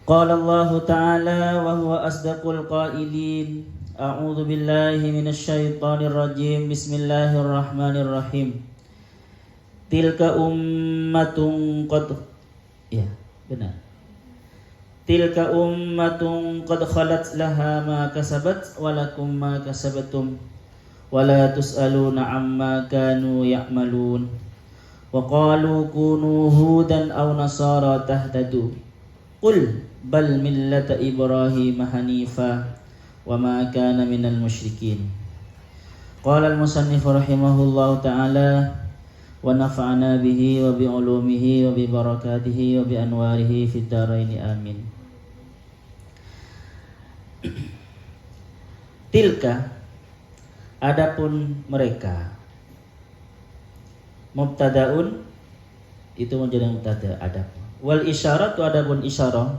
Qala Allah Ta'ala wa huwa asdaqul qailin. A'udzu billahi minasy syaithanir rajim. Bismillahirrahmanirrahim. Tilka ummatun qad ya, benar. Tilka ummatun qad khalat laha ma kasabat wa lakum ma kasabatum wa la tus'aluna amma kanu ya'malun. Wa qalu kunu hudan aw nasara tahtadu. Qul bal millata Ibrahim hanifa wa ma kana minal musyrikin. Qala al-musannif rahimahullahu ta'ala wa nafa'ana bihi wa bi ulumihi wa bi barakatihi wa bi anwarihi fid dharain amin. Tilka, adapun mereka, mubtadaun itu menjadi mubtada adapun. Wal isyaratu, adapun isyarah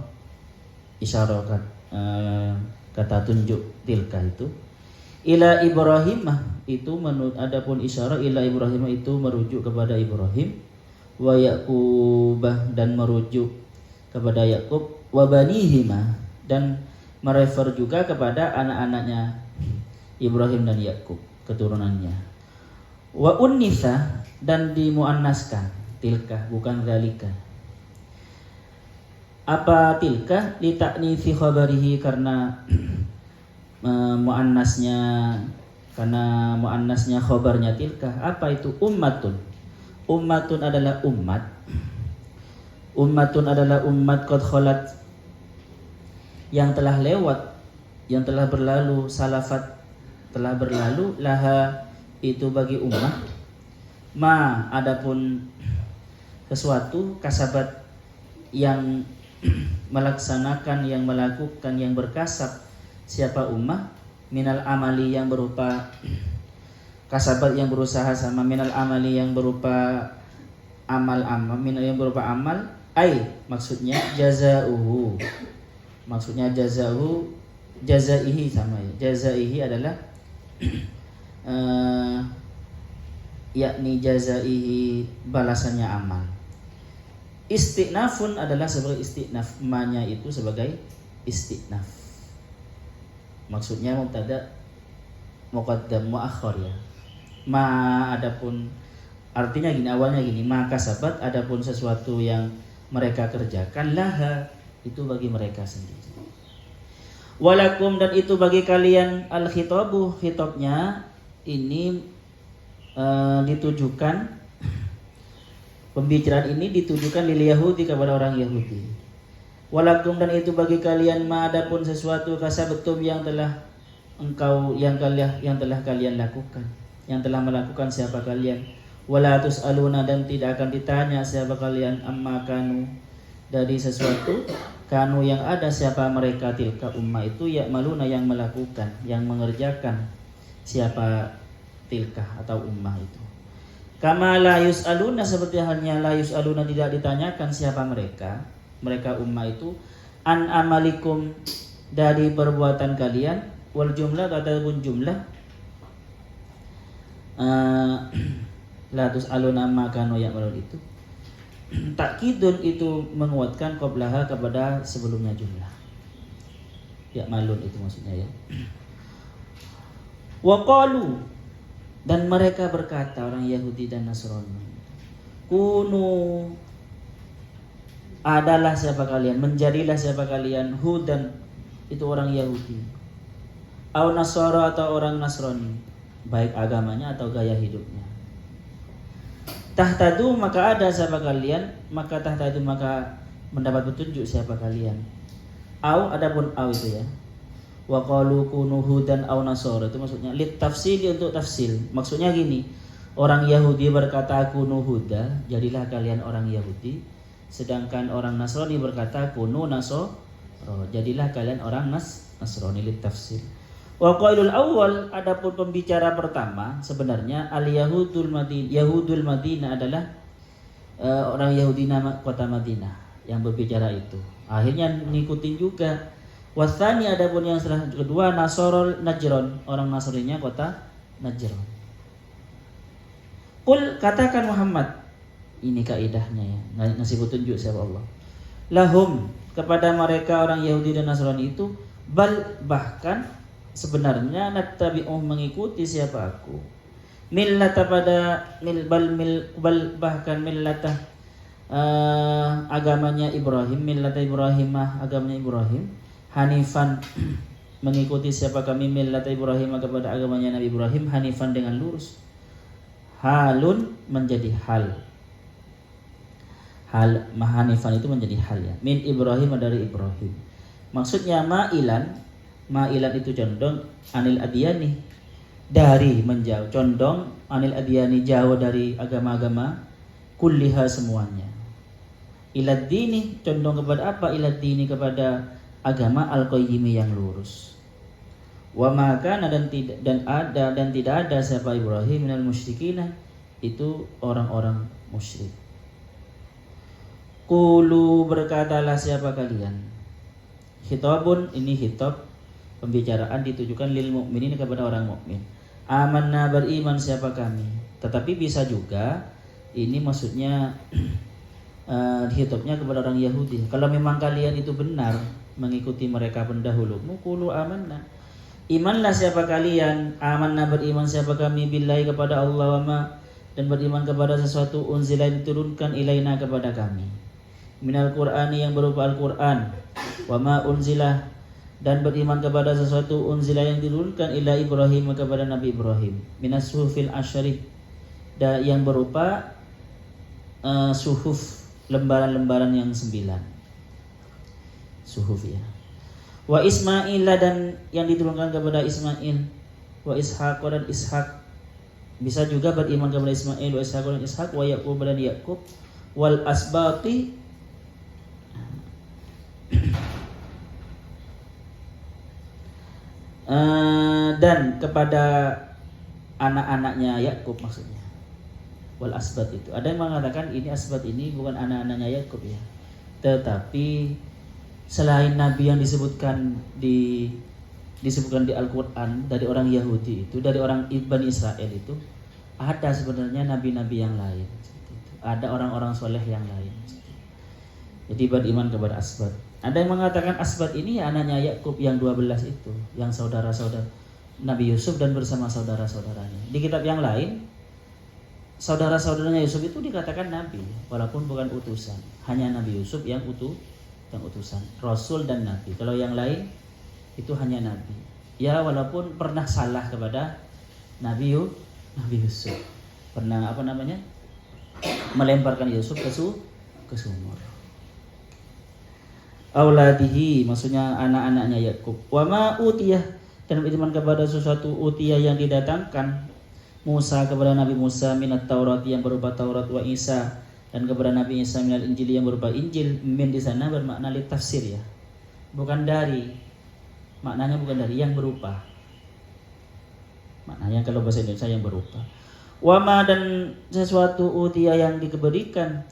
kan kata tunjuk tilka itu ila Ibrahimah, itu adapun isyarah ila Ibrahimah itu merujuk kepada Ibrahim, wa Yaqubah dan merujuk kepada Yakub, wa banihima dan merefer juga kepada anak-anaknya Ibrahim dan Yakub, keturunannya. Wa unnitha dan dimuannaskan tilka, bukan zalika. Apa tilka? Li ta'nitsi khabarihi, karena muannasnya khabarnya tilka. Apa itu? Ummatun. Ummatun adalah umat. Ummatun adalah umat qad khalat, yang telah lewat, yang telah berlalu, salafat telah berlalu, laha itu bagi umat, ma adapun sesuatu, kasabat yang melaksanakan, yang melakukan, yang berkasab siapa ummah, minal amali yang berupa kasabat, yang berusaha sama, minal amali yang berupa amal, minal yang berupa amal, maksudnya jazauhu, maksudnya jazaihi sama ya. Jazaihi adalah yakni jazaihi balasannya amal. Isti'nafun adalah sebagai isti'naf, ma-nya itu sebagai isti'naf. Maksudnya mubtada muqaddam muakhir ya. Ma adapun artinya gini, awalnya gini, maka sabat adapun sesuatu yang mereka kerjakan, laha itu bagi mereka sendiri. Walakum dan itu bagi kalian, al-khitabu, khitabnya ini ditujukan, pembicaraan ini ditujukan lil Yahudi, kepada orang Yahudi. Walakum dan itu bagi kalian, ma adapun sesuatu kasabatum yang telah kalian lakukan, yang telah melakukan siapa kalian. Wala tus'aluna dan tidak akan ditanya siapa kalian, amma kanu dari sesuatu, kanu yang ada siapa mereka, tilka ummah itu, ya'maluna yang melakukan, yang mengerjakan siapa tilka atau ummah itu. Kama la yus'aluna, seperti halnya la yus'aluna tidak ditanyakan siapa mereka ummah itu, an amalikum dari perbuatan kalian, wal jumlah ataupun jumlah la tus'aluna ma kanu ya'malun itu takkidun, itu menguatkan qablaha, kepada sebelumnya jumlah ya'malun itu maksudnya ya. Wa qalu dan mereka berkata, orang Yahudi dan Nasrani, kunu adalah siapa kalian, menjadilah siapa kalian, hudan itu orang Yahudi, au nasara atau orang Nasrani, baik agamanya atau gaya hidupnya. Tahtadu maka ada siapa kalian, maka tahtadu maka mendapat petunjuk siapa kalian. Au adapun au itu ya. Wa qalu kunu hudan au nasara, itu maksudnya lit tafsili, untuk tafsil. Maksudnya gini, orang Yahudi berkata kunu huda, jadilah kalian orang Yahudi, sedangkan orang Nasrani berkata kunu nasara, jadilah kalian orang Nasrani, lit tafsil. Wa qailul awal, adapun pembicara pertama sebenarnya al Yahudul Madinah adalah orang Yahudi nama kota Madinah yang berbicara itu. Akhirnya ngikutin juga. Wasani adapun yang setelah kedua Nasrul Najron, orang Nasraninya kota Najron. Qul, katakan Muhammad, ini kaidahnya ya, ngasih petunjuk siapa Allah. Lahum kepada mereka orang Yahudi dan Nasrani itu, bahkan sebenarnya nattabi'uh mengikuti siapa aku, millata pada bahkan millata agamanya Ibrahim, millata Ibrahimah, agamanya Ibrahim, hanifan mengikuti siapa kami, millata Ibrahim kepada agamanya Nabi Ibrahim, hanifan dengan lurus, halun menjadi hal hanifan itu menjadi hal ya, min Ibrahim dari Ibrahim. Maksudnya ma'ilan itu condong anil adiyani, dari menjauh, condong anil adiyani, jauh dari agama-agama, kulliha semuanya, ilad dini condong kepada apa, ilad dini kepada agama al-qayyimi yang lurus. Wa maka dan tidak ada siapa Ibrahim minal musyrikina, itu orang-orang musyrik. Qulu berkatalah siapa kalian. Khitabun, ini khitab pembicaraan ditujukan lil mukminin kepada orang mukmin. Amanna beriman siapa kami. Tetapi bisa juga ini maksudnya khitabnya kepada orang Yahudi. Kalau memang kalian itu benar mengikuti mereka pendahulumu, qulu amanna. Imanlah siapa kalian. Amanna beriman siapa kami billahi kepada Allah, wa ma dan beriman kepada sesuatu unzila diturunkan ilaina kepada kami, minal Qur'ani yang berupa Al-Qur'an, wa ma unzilah dan beriman kepada sesuatu unzilah yang diturunkan ila Ibrahim kepada Nabi Ibrahim, minas suhufil asyri yang berupa suhuf, lembaran-lembaran yang 9 suhuf ya. Wa Ismail dan yang diturunkan kepada Ismail, wa Ishaq dan Ishaq, bisa juga beriman kepada Ismail, wa Ishaq dan Ishaq, wa Yaqub dan Yaqub, wal asbaqi dan kepada anak-anaknya Yakub maksudnya. Wal asbat itu. Ada yang mengatakan ini asbat ini bukan anak-anaknya Yakub ya. Tetapi selain nabi yang disebutkan di Al-Qur'an dari orang Yahudi itu, dari orang Bani Israel itu, ada sebenarnya nabi-nabi yang lain. Ada orang-orang soleh yang lain. Jadi beriman kepada asbat. Ada yang mengatakan asbat ini ya anaknya Yakub yang 12 itu, yang saudara-saudara Nabi Yusuf dan bersama saudara-saudaranya. Di kitab yang lain, saudara-saudaranya Yusuf itu dikatakan nabi, walaupun bukan utusan. Hanya Nabi Yusuf yang utusan, rasul dan nabi. Kalau yang lain itu hanya nabi. Ya walaupun pernah salah kepada Nabi Yusuf. Pernah melemparkan Yusuf ke sumur. Auladihi maksudnya anak-anaknya Yakub. Wa ma utiyah dan beriman kepada sesuatu utiyah yang didatangkan Musa kepada Nabi Musa minat Taurat yang berupa Taurat, wa Isa dan kepada Nabi Isa minal Injil yang berupa Injil. Min di sana bermakna li tafsir ya. Bukan dari, maknanya bukan dari, yang berupa. Maknanya kalau bahasa Indonesia yang berupa. Wa ma dan sesuatu utiyah yang diberikan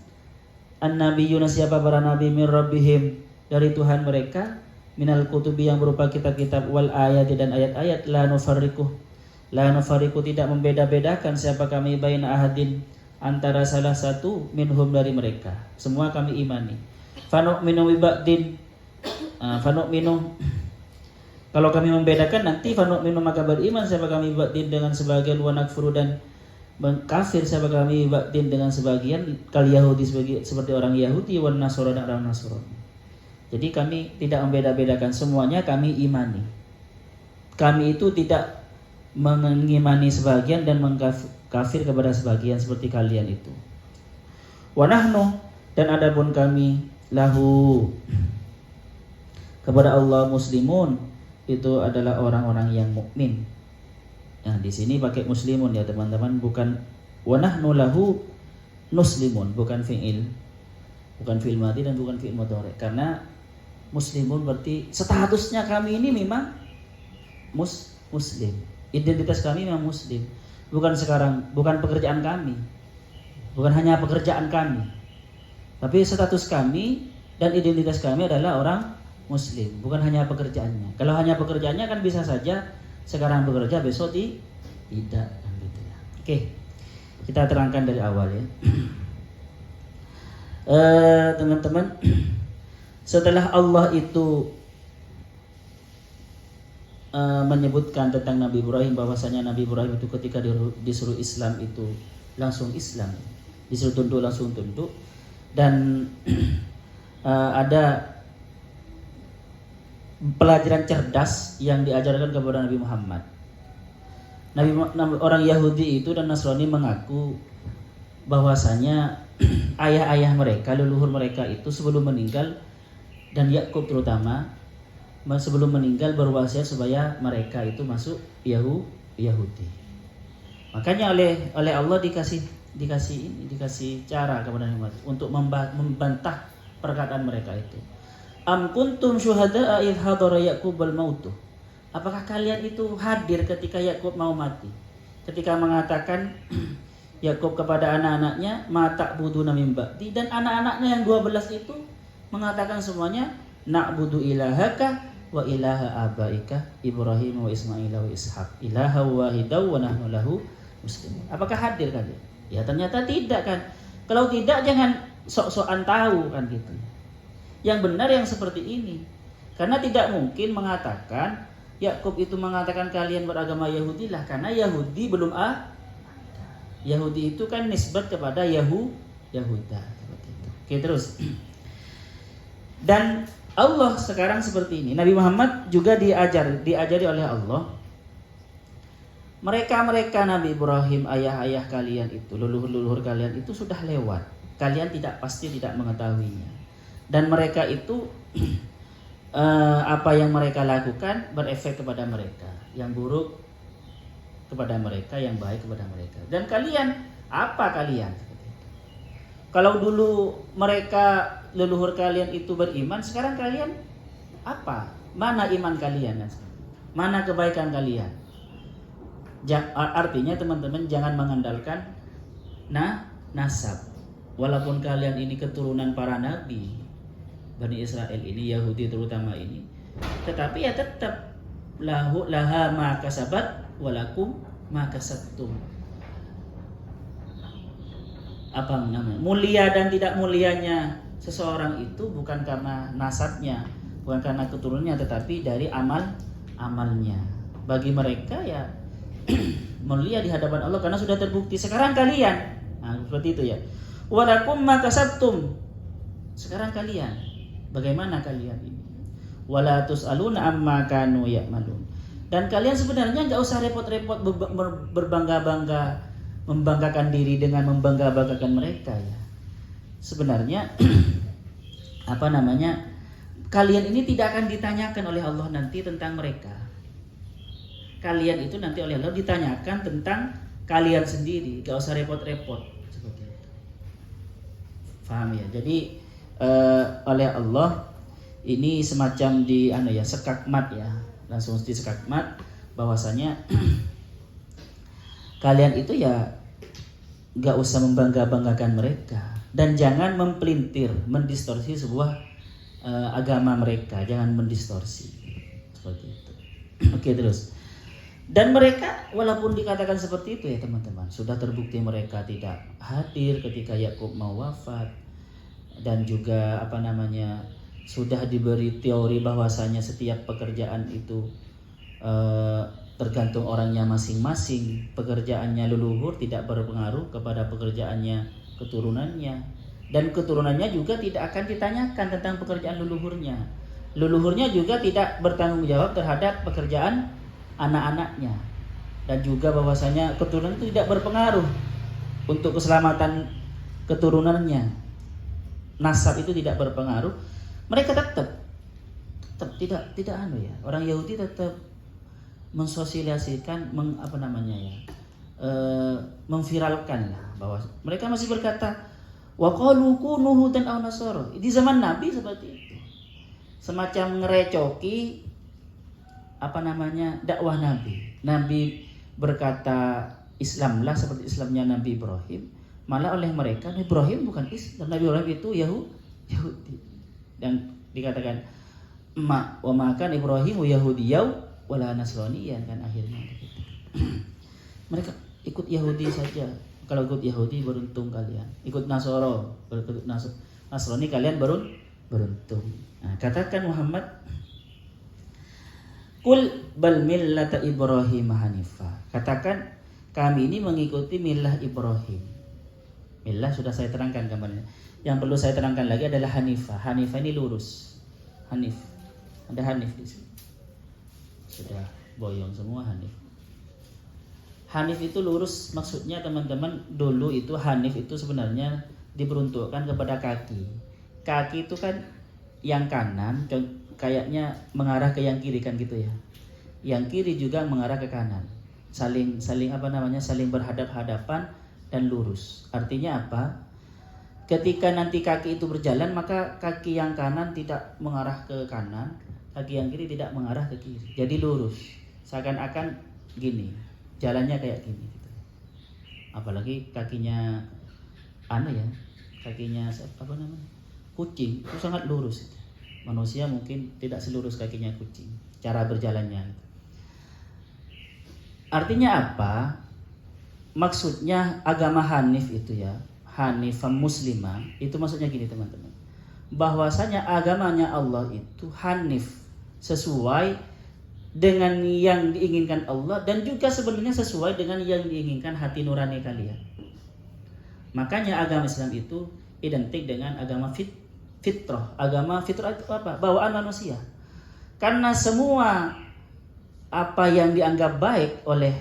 an-nabiyuna siapa para nabi min rabbihim dari Tuhan mereka, minal kutubi yang berupa kitab-kitab, wal ayat dan ayat-ayat, la nufariqu tidak membeda-bedakan siapa kami baina ahadin antara salah satu minhum dari mereka, semua kami imani. Fanu'minu biba'din, fanu'minu kalau kami membedakan nanti fanu'minu maka beriman siapa kami ba'din dengan sebagian, wa nakfuru dan kafir siapa kami ba'din dengan sebagian, kal Yahudi seperti orang Yahudi, wan Nasara dan orang Nasrani. Jadi kami tidak membeda-bedakan, semuanya kami imani. Kami itu tidak mengimani sebagian dan mengkafir kepada sebagian seperti kalian itu. Wa nahnu dan adapun kami lahu kepada Allah muslimun, itu adalah orang-orang yang mukmin. Nah, di sini pakai muslimun ya teman-teman, bukan wa nahnu lahu nuslimun, bukan fi'il madi dan bukan fi'il mudhari. Karena muslimun berarti statusnya kami ini memang muslim. Identitas kami memang muslim. Bukan pekerjaan kami. Bukan hanya pekerjaan kami. Tapi status kami dan identitas kami adalah orang muslim, bukan hanya pekerjaannya. Kalau hanya pekerjaannya kan bisa saja sekarang bekerja besok tidak kan gitu ya. Oke. Kita terangkan dari awal ya. Teman-teman, Setelah Allah itu menyebutkan tentang Nabi Ibrahim, bahwasanya Nabi Ibrahim itu ketika disuruh Islam itu langsung Islam, disuruh tunduk langsung tunduk. Dan ada pelajaran cerdas yang diajarkan kepada Nabi Muhammad. Orang Yahudi itu dan Nasrani mengaku bahwasanya ayah-ayah mereka, leluhur mereka itu sebelum meninggal, dan Yakub terutama sebelum meninggal berwasiat supaya mereka itu masuk Yahudi. Makanya oleh Allah dikasih cara kepada Nabi Muhammad untuk membantah perkataan mereka itu. Am kuntum syuhada'a idh hadara Yaqubal mautu. Apakah kalian itu hadir ketika Yakub mau mati? Ketika mengatakan Yakub kepada anak-anaknya, ma ta'buduna min ba'di, dan anak-anaknya yang 12 itu mengatakan semuanya, na'budu ilahaka wa ilaha abaika Ibrahim wa Ismail wa Ishaq ilaha wahidaw wa nahnu lahu muslimun. Apakah hadir kalian? Ya ternyata tidak kan. Kalau tidak jangan sok-sokan tahu kan gitu. Yang benar yang seperti ini. Karena tidak mungkin mengatakan Yakub itu mengatakan kalian beragama Yahudi lah, karena Yahudi belum ada. Yahudi itu kan nisbat kepada Yahuda. Oke, terus. Dan Allah sekarang seperti ini. Nabi Muhammad juga diajari oleh Allah. Mereka Nabi Ibrahim, ayah-ayah kalian itu, leluhur kalian itu sudah lewat. Kalian pasti tidak mengetahuinya. Dan mereka itu apa yang mereka lakukan berefek kepada mereka. Yang buruk kepada mereka, yang baik kepada mereka. Dan kalian, apa kalian? Kalau dulu mereka leluhur kalian itu beriman, sekarang kalian apa? Mana iman kalian? Mana kebaikan kalian? Artinya teman-teman jangan mengandalkan nasab. Walaupun kalian ini keturunan para nabi, Bani Israel ini, Yahudi terutama ini, tetapi ya tetap laha ma kasabat walakum ma kasabtum. Apa namanya? Mulia dan tidak mulianya seseorang itu bukan karena nasabnya, bukan karena keturunannya, tetapi dari amalnya. Bagi mereka ya mulia di hadapan Allah karena sudah terbukti. Sekarang kalian, seperti itu ya. Walakum ma kasabtum. Sekarang kalian, bagaimana kalian ini? Wala tus'aluna amma kanu ya'malun. Dan kalian sebenarnya enggak usah repot-repot berbangga-bangga, membanggakan diri dengan membangga-banggakan mereka ya. Sebenarnya kalian ini tidak akan ditanyakan oleh Allah nanti tentang mereka. Kalian itu nanti oleh Allah ditanyakan tentang kalian sendiri, gak usah repot-repot seperti itu. Paham ya? Jadi oleh Allah ini semacam sekakmat ya, langsung di sekakmat bahwasanya kalian itu ya gak usah membangga-banggakan mereka, dan jangan mempelintir, mendistorsi sebuah agama mereka, jangan mendistorsi seperti itu. Oke, terus. Dan mereka walaupun dikatakan seperti itu ya teman-teman, sudah terbukti mereka tidak hadir ketika Yakub mau wafat, dan juga sudah diberi teori bahwasanya setiap pekerjaan itu tergantung orangnya masing-masing. Pekerjaannya leluhur tidak berpengaruh kepada pekerjaannya keturunannya, dan keturunannya juga tidak akan ditanyakan tentang pekerjaan leluhurnya. Leluhurnya juga tidak bertanggung jawab terhadap pekerjaan anak-anaknya, dan juga bahwasanya keturunan itu tidak berpengaruh untuk keselamatan keturunannya. Nasab itu tidak berpengaruh. Mereka tetap tidak orang Yahudi tetap mensosialisasikan memviralkan lah, bahwa mereka masih berkata wa qalu kunu hudan aw nasara. Di zaman Nabi seperti itu, semacam ngerecoki dakwah Nabi. Nabi berkata Islamlah seperti Islamnya Nabi Ibrahim, malah oleh mereka Nabi Ibrahim bukan Islam, Nabi Ibrahim itu Yahudi. Dan dikatakan wa makan Ibrahim Yahudiyaw wala nasraniyan, kan akhirnya gitu. Mereka ikut Yahudi saja. Kalau ikut Yahudi beruntung kalian. Ikut Nasrani kalian beruntung. Nah, katakan Muhammad, Qul bal millata Ibrahim hanifa. Katakan kami ini mengikuti milah Ibrahim. Milah sudah saya terangkan kemarin. Yang perlu saya terangkan lagi adalah hanifah. Hanifah ini lurus. Hanif. Ada hanif di sini. Sudah boyong semua hanif. Hanif itu lurus, maksudnya teman-teman, dulu itu hanif itu sebenarnya diperuntukkan kepada kaki. Kaki itu kan yang kanan kayaknya mengarah ke yang kiri kan gitu ya. Yang kiri juga mengarah ke kanan. Saling saling berhadap-hadapan dan lurus. Artinya apa? Ketika nanti kaki itu berjalan, maka kaki yang kanan tidak mengarah ke kanan, kaki yang kiri tidak mengarah ke kiri. Jadi lurus. Seakan-akan gini. Jalannya kayak gini gitu. Apalagi kakinya kakinya kucing itu sangat lurus. Manusia mungkin tidak selurus kakinya kucing, cara berjalannya. Artinya apa? Maksudnya agama Hanif itu ya, Hanifah Muslimah, itu maksudnya gini teman-teman, bahwasanya agamanya Allah itu Hanif, sesuai dengan yang diinginkan Allah dan juga sebenarnya sesuai dengan yang diinginkan hati nurani kalian. Makanya agama Islam itu identik dengan agama fitrah. Agama fitrah itu apa? Bawaan manusia. Karena semua apa yang dianggap baik oleh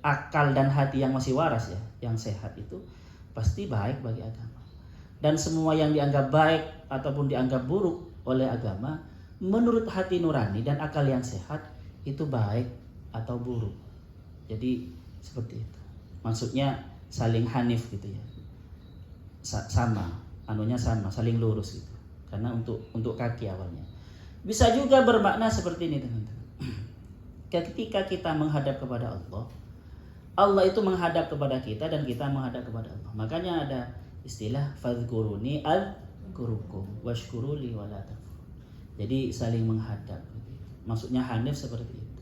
akal dan hati yang masih waras ya, yang sehat itu pasti baik bagi agama. Dan semua yang dianggap baik ataupun dianggap buruk oleh agama, menurut hati nurani dan akal yang sehat itu baik atau buruk. Jadi seperti itu. Maksudnya saling hanif gitu ya. Sama, saling lurus gitu. Karena untuk kaki awalnya. Bisa juga bermakna seperti ini teman-teman. Ketika kita menghadap kepada Allah, Allah itu menghadap kepada kita dan kita menghadap kepada Allah. Makanya ada istilah fadhkuruni al-kurukum washkuruli wala takfur. Jadi saling menghadap. Maksudnya hanif seperti itu.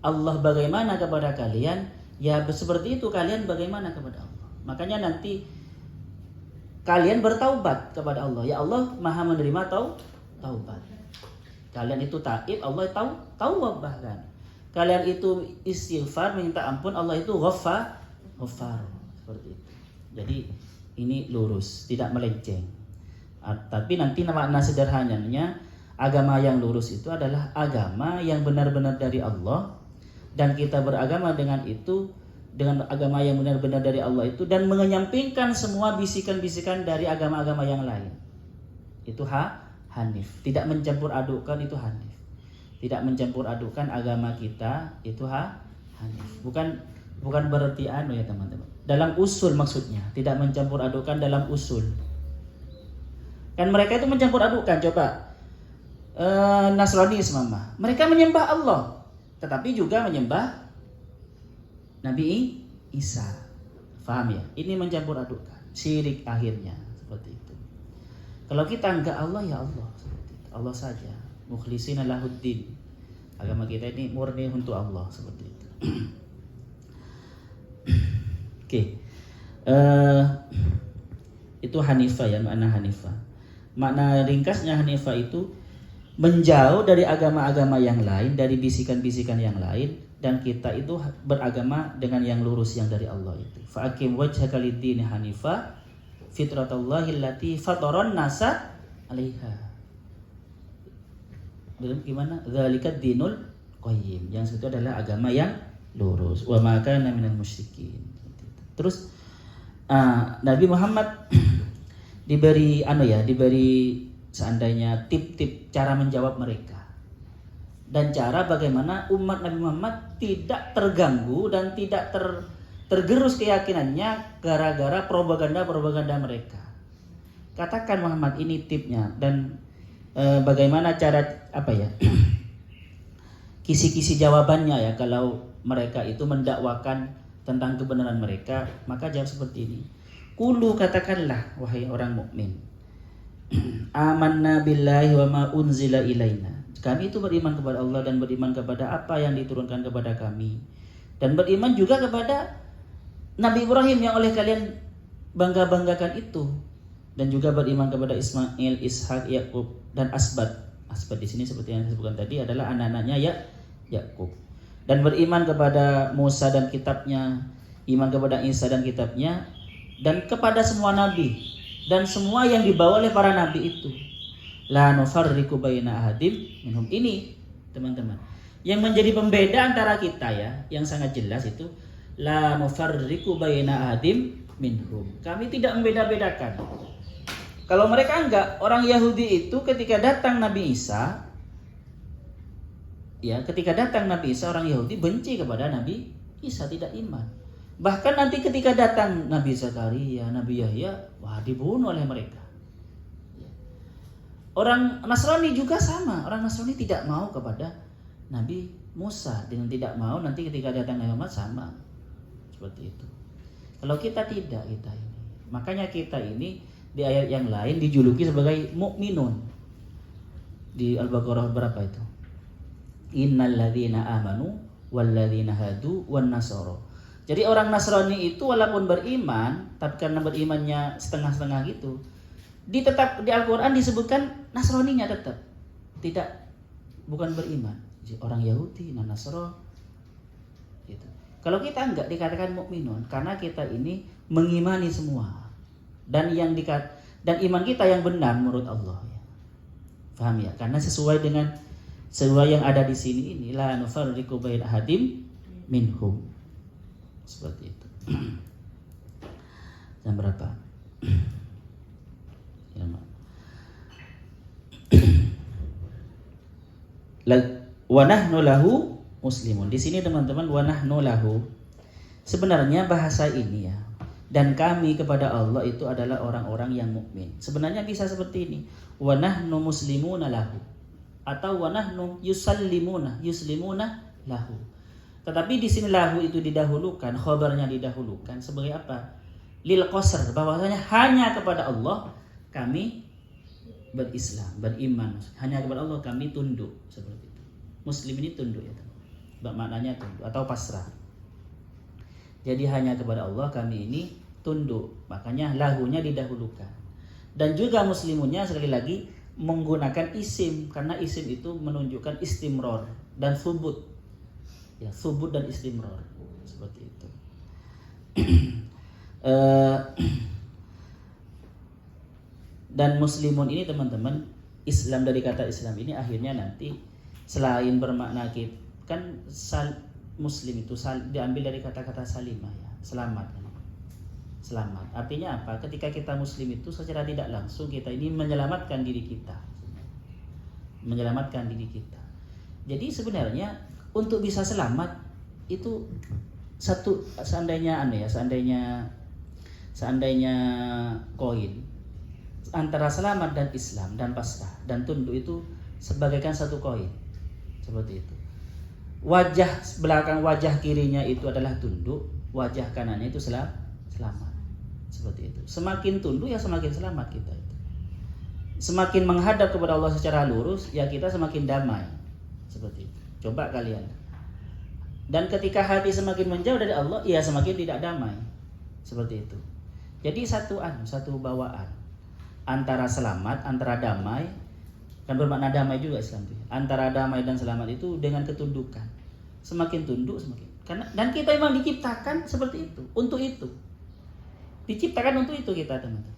Allah bagaimana kepada kalian, ya seperti itu kalian bagaimana kepada Allah. Makanya nanti kalian bertaubat kepada Allah. Ya Allah Maha menerima taubat. Kalian itu taib, Allah tahu bahkan. Kalian itu istighfar, minta ampun, Allah itu ghafar. Seperti itu. Jadi ini lurus, tidak melenceng. Tapi nanti makna sederhananya, agama yang lurus itu adalah agama yang benar-benar dari Allah, dan kita beragama dengan itu, dengan agama yang benar-benar dari Allah itu, dan menyampingkan semua bisikan-bisikan dari agama-agama yang lain. Itu Hanif. Tidak mencampur adukkan, itu Hanif. Tidak mencampur adukkan agama kita, itu Hanif. Bukan berarti ya teman-teman. Dalam usul maksudnya, tidak mencampur adukkan dalam usul. Kan mereka itu mencampur adukkan, coba. Nasrani Ismama. Mereka menyembah Allah, tetapi juga menyembah Nabi Isa. Faham ya? Ini mencampur adukkan. Syirik akhirnya seperti itu. Kalau kita enggak Allah, ya Allah seperti itu. Allah saja. Mukhlishina lahuddin. Agama kita ini murni untuk Allah seperti itu. Oke. Itu Hanifah ya, makna Hanifah. Makna ringkasnya Hanifah itu menjauh dari agama-agama yang lain, dari bisikan-bisikan yang lain, dan kita itu beragama dengan yang lurus yang dari Allah itu. Fa'aqim wajhaka lid-dini hanifah fitratallahi allati fataran nasa 'alaiha. Dalam gimana? Dzalikad dinul qayyim. Yang itu adalah agama yang lurus. Wa ma kana minal musyrikin. Terus Nabi Muhammad diberi seandainya tip-tip cara menjawab mereka. Dan cara bagaimana umat Nabi Muhammad tidak terganggu dan tidak tergerus keyakinannya gara-gara propaganda mereka. Katakan Muhammad, ini tipnya, dan bagaimana cara kisi-kisi jawabannya ya kalau mereka itu mendakwakan tentang kebenaran mereka. Maka jawab seperti ini. Qulu, katakanlah wahai orang mukmin, amanna billahi wa ma unzila ilaina. Kami itu beriman kepada Allah dan beriman kepada apa yang diturunkan kepada kami, dan beriman juga kepada Nabi Ibrahim yang oleh kalian bangga-banggakan itu. dan juga beriman kepada Ismail, Ishak, Yakub dan Asbat. Asbat di sini seperti yang saya sebutkan tadi adalah anak-anaknya Yakub. Dan beriman kepada Musa dan kitabnya, iman kepada Isa dan kitabnya, dan kepada semua nabi dan semua yang dibawa oleh para nabi itu. La nufarriqu baina ahadim minhum. Ini teman-teman yang menjadi pembeda antara kita ya, yang sangat jelas itu la nufarriqu baina ahadim minhum. Kami tidak membeda-bedakan. Kalau mereka enggak, orang Yahudi itu ketika datang Nabi Isa, ya ketika datang Nabi Isa, orang Yahudi benci kepada Nabi Isa, tidak iman. Bahkan nanti ketika datang Nabi Zakaria, Nabi Yahya, wah dibunuh oleh mereka. Orang Nasrani juga sama, orang Nasrani tidak mau kepada Nabi Musa, dengan tidak mau nanti ketika datang Nabi Muhammad sama. Seperti itu. Kalau kita tidak, kita ini. Makanya kita ini di ayat yang lain dijuluki sebagai mukminun. Di Al-Baqarah berapa itu? Innal ladzina amanu wal ladzina hadu wan nasara. Jadi orang Nasrani itu walaupun beriman, tapi karena berimannya setengah-setengah gitu, di Al-Qur'an disebutkan Nasraninya tetap tidak, bukan beriman. Jadi orang Yahudi, Nasara gitu. Kalau kita enggak dikatakan mukminun karena kita ini mengimani semua. Dan dan iman kita yang benar menurut Allah ya. Paham ya? Karena sesuai yang ada di sini ini la nufarriqu baina ahadim minhum. Seperti itu. Jam berapa? Ya, wa nahnu lahu muslimun. Di sini teman-teman wa nahnu lahu. Sebenarnya bahasa ini ya, dan kami kepada Allah itu adalah orang-orang yang mukmin. Sebenarnya bisa seperti ini. Wa nahnu muslimuna lahu. Atau wa nahnu yuslimuna lahu. Tetapi di sini lahu itu didahulukan, khabarnya didahulukan sebagai apa? Lil qasr, bahwasanya hanya kepada Allah kami berislam, beriman. Hanya kepada Allah kami tunduk, seperti itu. Muslim ini tunduk ya, maknanya tunduk atau pasrah. Jadi hanya kepada Allah kami ini tunduk, makanya lahunya didahulukan. Dan juga muslimunnya sekali lagi menggunakan isim, karena isim itu menunjukkan istimror dan subut. Ya, subut dan istimror, seperti itu. Dan muslimun ini teman-teman, Islam, dari kata Islam ini akhirnya nanti selain bermakna kan muslim itu diambil dari kata-kata salimah ya, selamat. Selamat. Artinya apa? Ketika kita muslim itu secara tidak langsung kita ini menyelamatkan diri kita. Menyelamatkan diri kita. Jadi sebenarnya untuk bisa selamat itu seandainya koin antara selamat dan Islam dan pasrah dan tunduk itu sebagaikan satu koin. Seperti itu. Wajah belakang, wajah kirinya itu adalah tunduk, wajah kanannya itu selamat. Seperti itu. Semakin tunduk ya semakin selamat kita itu. Semakin menghadap kepada Allah secara lurus ya kita semakin damai. Seperti itu. Coba kalian. Dan ketika hati semakin menjauh dari Allah, ya semakin tidak damai. Seperti itu. Jadi satu bawaan antara selamat, antara damai, kan bermakna damai juga Islam. Antara damai dan selamat itu dengan ketundukan. Semakin tunduk semakin. Dan kita memang diciptakan seperti itu, untuk itu. Diciptakan untuk itu kita, teman-teman.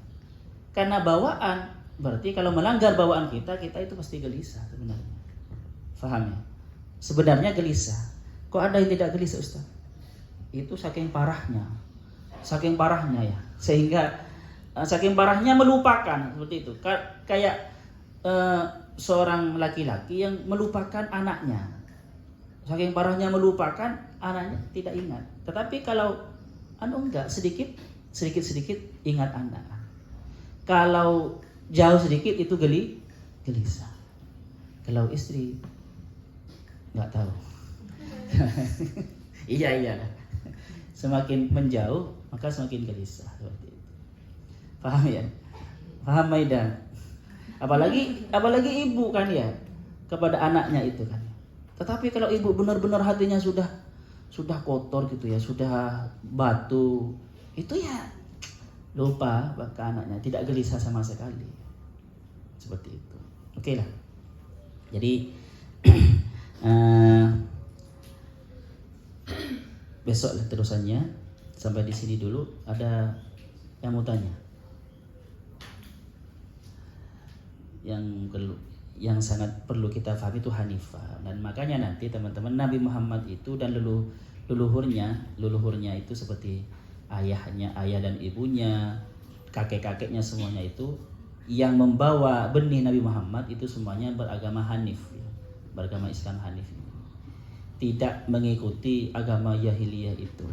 Karena bawaan, berarti kalau melanggar bawaan kita itu pasti gelisah sebenarnya. Faham ya? Sebenarnya gelisah. Kok ada yang tidak gelisah, Ustaz? Itu saking parahnya ya. Sehingga saking parahnya melupakan, seperti itu. Kayak seorang laki-laki yang melupakan anaknya. Saking parahnya melupakan anaknya, tidak ingat. Tetapi kalau enggak, sedikit ingat anak. Kalau jauh sedikit itu gelisah. Kalau istri nggak tahu. Iya. Semakin menjauh maka semakin gelisah, seperti itu. Paham ya? Paham Maida? Apalagi ibu kan ya, kepada anaknya itu kan. Tetapi kalau ibu benar-benar hatinya sudah kotor gitu ya, sudah batu, itu ya lupa bahkan anaknya, tidak gelisah sama sekali. Seperti itu. Oke lah. Jadi besok lah terusannya. Sampai di sini dulu. Ada yang mau tanya? Yang sangat perlu kita pahami itu Hanifah. Dan makanya nanti teman-teman, Nabi Muhammad itu dan leluhurnya itu seperti ayahnya, ayah dan ibunya, kakek-kakeknya, semuanya itu yang membawa benih Nabi Muhammad itu semuanya beragama Hanif, ya, beragama Islam Hanif, tidak mengikuti agama Jahiliyah itu.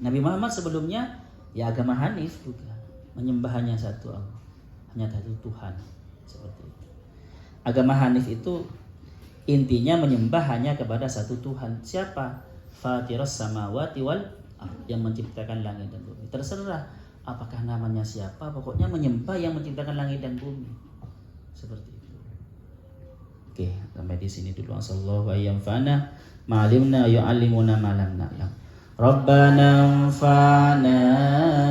Nabi Muhammad sebelumnya ya agama Hanif juga, menyembah hanya satu Allah, hanya satu Tuhan, seperti itu. Agama Hanif itu intinya menyembah hanya kepada satu Tuhan. Siapa? Fatiras samawati wal ardh, yang menciptakan langit dan bumi. Terserah apakah namanya siapa, pokoknya menyembah yang menciptakan langit dan bumi. Seperti itu. Oke, sampai di sini dulu. Sallallahu alaihi wasallam. Ma'alimna yu'allimuna ma lam na'lam. Rabbana anfa'na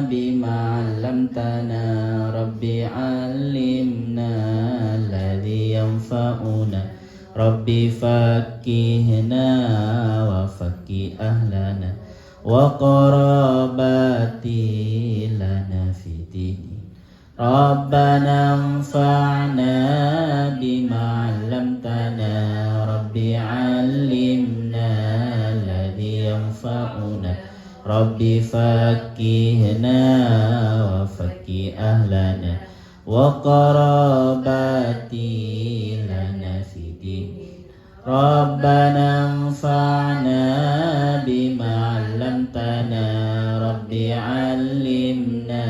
bima 'allamtana, Rabbi 'allimna alladhi yanfa'una, Rabbi faqihna wa faqih ahlana wa qarabati lana fi dini. Rabbana anfa'na bima 'allamtana, Rabbi 'allimna alladhi yanfa'una, Rabbi faqihna wa faqih ahlana wa qarabati lana fi dini. Rabbana anfa'na bima 'allamtana, Rabbi 'allimna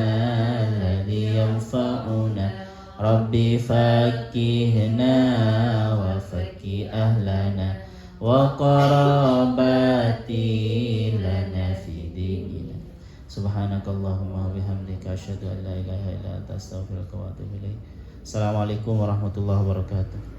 alladhi yanfa'una, Rabbi faqihna wa faqih ahlana wa qarabati lana fi dinina. Subhanakallahumma wa bihamdika asyhadu an la ilaha illa anta astaghfiruka wa atubu ilaik. Assalamualaikum warahmatullahi wabarakatuh.